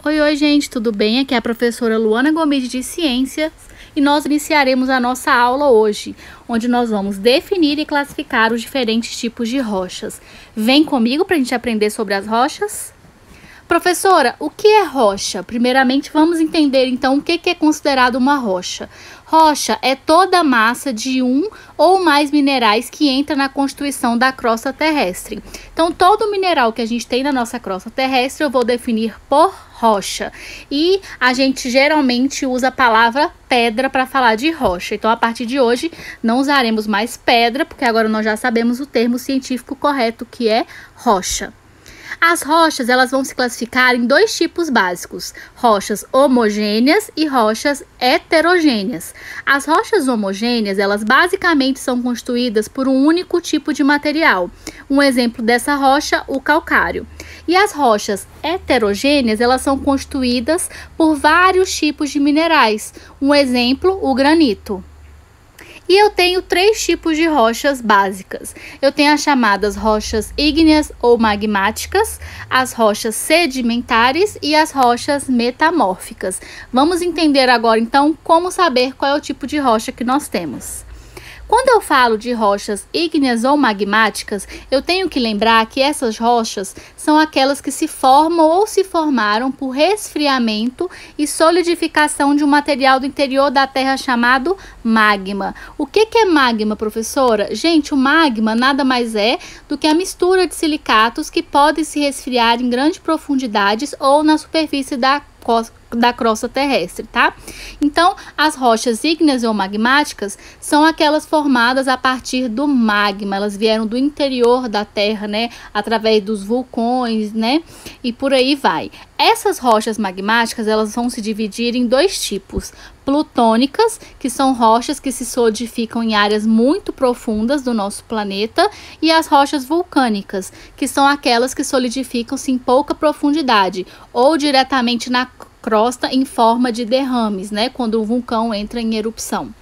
Oi, gente, tudo bem? Aqui é a professora Luana Gomes de Ciências e nós iniciaremos a nossa aula hoje, onde nós vamos definir e classificar os diferentes tipos de rochas. Vem comigo para a gente aprender sobre as rochas? Professora, o que é rocha? Primeiramente, vamos entender então o que é considerado uma rocha. Rocha é toda a massa de um ou mais minerais que entra na constituição da crosta terrestre. Então, todo mineral que a gente tem na nossa crosta terrestre, eu vou definir por rocha. E a gente geralmente usa a palavra pedra para falar de rocha. Então, a partir de hoje, não usaremos mais pedra, porque agora nós já sabemos o termo científico correto, que é rocha. As rochas, elas vão se classificar em dois tipos básicos, rochas homogêneas e rochas heterogêneas. As rochas homogêneas, elas basicamente são constituídas por um único tipo de material. Um exemplo dessa rocha, o calcário. E as rochas heterogêneas, elas são constituídas por vários tipos de minerais. Um exemplo, o granito. E eu tenho três tipos de rochas básicas. Eu tenho as chamadas rochas ígneas ou magmáticas, as rochas sedimentares e as rochas metamórficas. Vamos entender agora, então, como saber qual é o tipo de rocha que nós temos. Quando eu falo de rochas ígneas ou magmáticas, eu tenho que lembrar que essas rochas são aquelas que se formam ou se formaram por resfriamento e solidificação de um material do interior da Terra chamado magma. O que é magma, professora? Gente, o magma nada mais é do que a mistura de silicatos que podem se resfriar em grandes profundidades ou na superfície da crosta terrestre, tá? Então, as rochas ígneas ou magmáticas são aquelas formadas a partir do magma. Elas vieram do interior da Terra, né? Através dos vulcões, né? E por aí vai. Essas rochas magmáticas, elas vão se dividir em dois tipos. Plutônicas, que são rochas que se solidificam em áreas muito profundas do nosso planeta, e as rochas vulcânicas, que são aquelas que solidificam-se em pouca profundidade, ou diretamente na crosta em forma de derrames, né, quando o vulcão entra em erupção.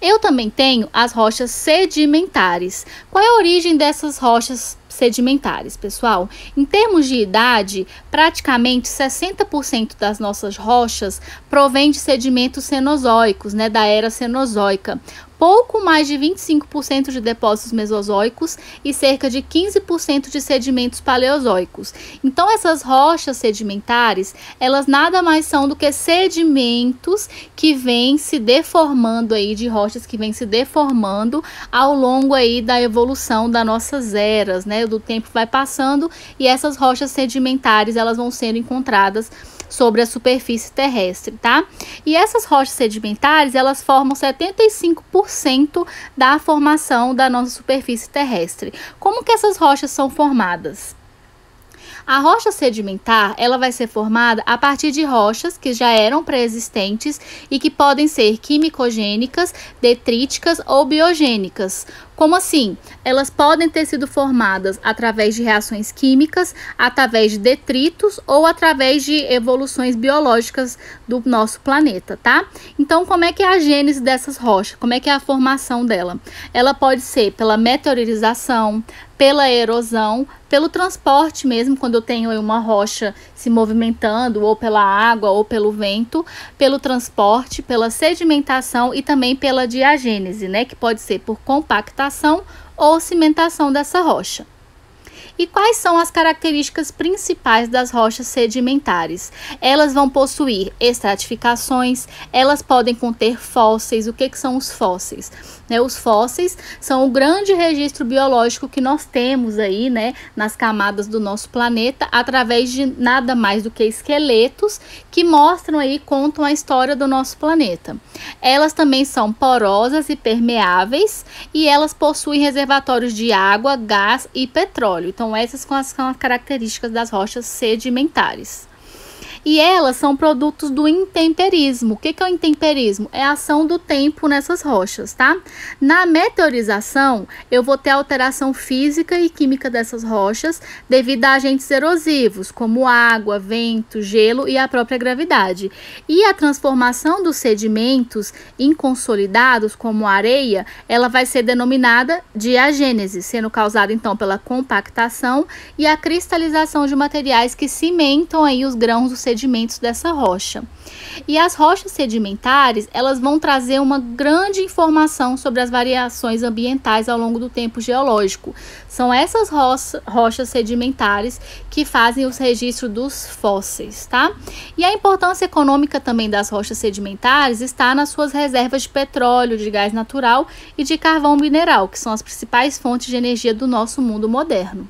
Eu também tenho as rochas sedimentares. Qual é a origem dessas rochas sedimentares, pessoal? Em termos de idade, praticamente 60% das nossas rochas provém de sedimentos cenozoicos, né, da era cenozoica. Pouco mais de 25% de depósitos mesozoicos e cerca de 15% de sedimentos paleozoicos. Então, essas rochas sedimentares, elas nada mais são do que sedimentos que vêm se deformando aí, de rochas que vêm se deformando ao longo aí da evolução das nossas eras, né? Do tempo vai passando e essas rochas sedimentares, elas vão sendo encontradas sobre a superfície terrestre, tá? E essas rochas sedimentares, elas formam 75% da formação da nossa superfície terrestre. Como que essas rochas são formadas? A rocha sedimentar, ela vai ser formada a partir de rochas que já eram pré-existentes e que podem ser quimicogênicas, detríticas ou biogênicas. Como assim? Elas podem ter sido formadas através de reações químicas, através de detritos ou através de evoluções biológicas do nosso planeta, tá? Então, como é que é a gênese dessas rochas? Como é que é a formação dela? Ela pode ser pela meteorização, pela erosão, pelo transporte mesmo, quando eu tenho uma rocha se movimentando, ou pela água, ou pelo vento, pelo transporte, pela sedimentação e também pela diagênese, né? Que pode ser por compactação ou cimentação dessa rocha. E quais são as características principais das rochas sedimentares? Elas vão possuir estratificações, elas podem conter fósseis. O que são os fósseis? Os fósseis são o grande registro biológico que nós temos aí, né, nas camadas do nosso planeta, através de nada mais do que esqueletos que mostram aí, contam a história do nosso planeta. Elas também são porosas e permeáveis e elas possuem reservatórios de água, gás e petróleo. Então, essas são as características das rochas sedimentares. E elas são produtos do intemperismo. O que é o intemperismo? É a ação do tempo nessas rochas, tá? Na meteorização, eu vou ter alteração física e química dessas rochas devido a agentes erosivos, como água, vento, gelo e a própria gravidade. E a transformação dos sedimentos inconsolidados, como areia, ela vai ser denominada diagênese, sendo causada então pela compactação e a cristalização de materiais que cimentam aí os grãos do sedimento sedimentos dessa rocha. E as rochas sedimentares, elas vão trazer uma grande informação sobre as variações ambientais ao longo do tempo geológico. São essas rochas sedimentares que fazem os registros dos fósseis, tá? E a importância econômica também das rochas sedimentares está nas suas reservas de petróleo, de gás natural e de carvão mineral, que são as principais fontes de energia do nosso mundo moderno.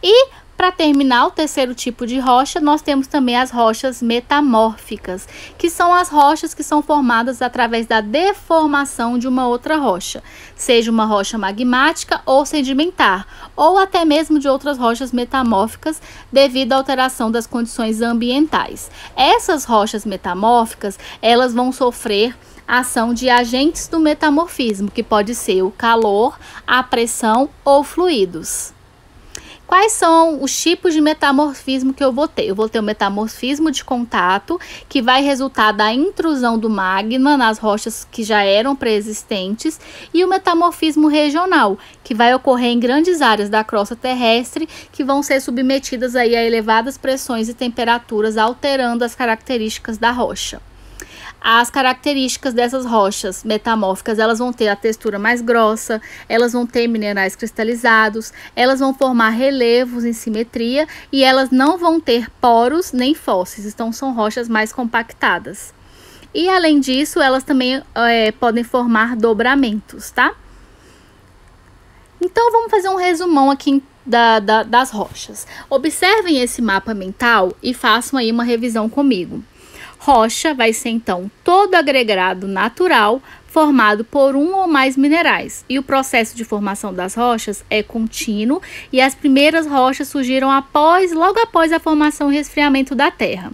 E para terminar, o terceiro tipo de rocha, nós temos também as rochas metamórficas, que são as rochas que são formadas através da deformação de uma outra rocha, seja uma rocha magmática ou sedimentar, ou até mesmo de outras rochas metamórficas devido à alteração das condições ambientais. Essas rochas metamórficas, elas vão sofrer a ação de agentes do metamorfismo, que pode ser o calor, a pressão ou fluidos. Quais são os tipos de metamorfismo que eu vou ter? Eu vou ter o metamorfismo de contato, que vai resultar da intrusão do magma nas rochas que já eram pré-existentes, e o metamorfismo regional, que vai ocorrer em grandes áreas da crosta terrestre, que vão ser submetidas aí a elevadas pressões e temperaturas, alterando as características da rocha. As características dessas rochas metamórficas, elas vão ter a textura mais grossa, elas vão ter minerais cristalizados, elas vão formar relevos em simetria e elas não vão ter poros nem fósseis, então são rochas mais compactadas. E além disso, elas também podem formar dobramentos, tá? Então vamos fazer um resumão aqui das rochas. Observem esse mapa mental e façam aí uma revisão comigo. Rocha vai ser, então, todo agregado natural formado por um ou mais minerais. E o processo de formação das rochas é contínuo e as primeiras rochas surgiram logo após a formação e resfriamento da Terra.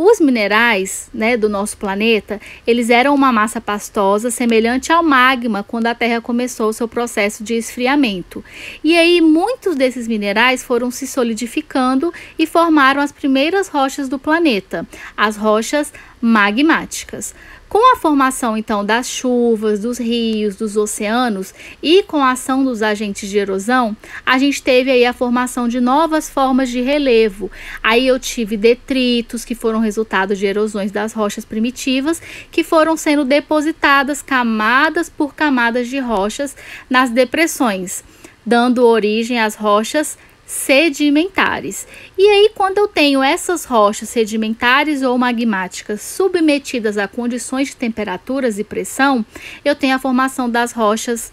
Os minerais, do nosso planeta, eles eram uma massa pastosa semelhante ao magma quando a Terra começou o seu processo de esfriamento. E aí muitos desses minerais foram se solidificando e formaram as primeiras rochas do planeta, as rochas magmáticas. Com a formação, então, das chuvas, dos rios, dos oceanos e com a ação dos agentes de erosão, a gente teve aí a formação de novas formas de relevo. Aí eu tive detritos, que foram resultado de erosões das rochas primitivas, que foram sendo depositadas camadas por camadas de rochas nas depressões, dando origem às rochas sedimentares. E aí, quando eu tenho essas rochas sedimentares ou magmáticas submetidas a condições de temperaturas e pressão, eu tenho a formação das rochas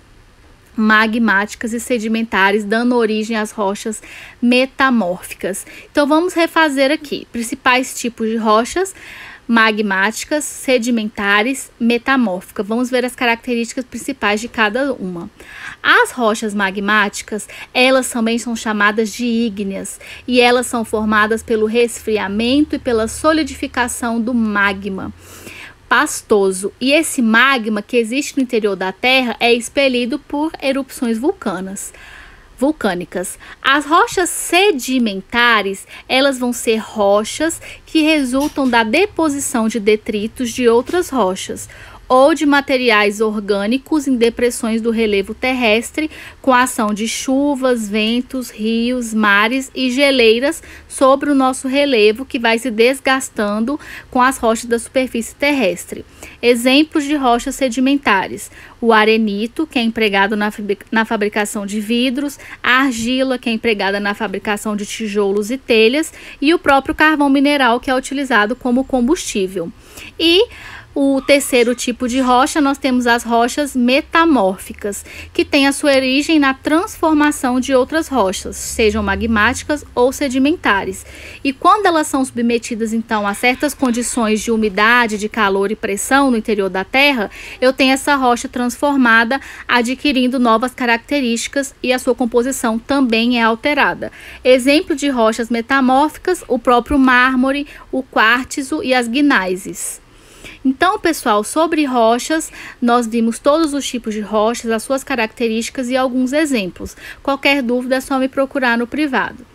magmáticas e sedimentares, dando origem às rochas metamórficas. Então, vamos refazer aqui. Principais tipos de rochas: magmáticas, sedimentares, metamórficas. Vamos ver as características principais de cada uma. As rochas magmáticas, elas também são chamadas de ígneas e elas são formadas pelo resfriamento e pela solidificação do magma pastoso. E esse magma que existe no interior da Terra é expelido por erupções vulcânicas. As rochas sedimentares, elas vão ser rochas que resultam da deposição de detritos de outras rochas ou de materiais orgânicos em depressões do relevo terrestre, com a ação de chuvas, ventos, rios, mares e geleiras sobre o nosso relevo, que vai se desgastando com as rochas da superfície terrestre. Exemplos de rochas sedimentares: o arenito, que é empregado na fabricação de vidros, a argila, que é empregada na fabricação de tijolos e telhas, e o próprio carvão mineral, que é utilizado como combustível. E o terceiro tipo de rocha, nós temos as rochas metamórficas, que têm a sua origem na transformação de outras rochas, sejam magmáticas ou sedimentares. E quando elas são submetidas, então, a certas condições de umidade, de calor e pressão no interior da Terra, eu tenho essa rocha transformada, adquirindo novas características e a sua composição também é alterada. Exemplo de rochas metamórficas: o próprio mármore, o quartzo e as gnáises. Então, pessoal, sobre rochas, nós vimos todos os tipos de rochas, as suas características e alguns exemplos. Qualquer dúvida é só me procurar no privado.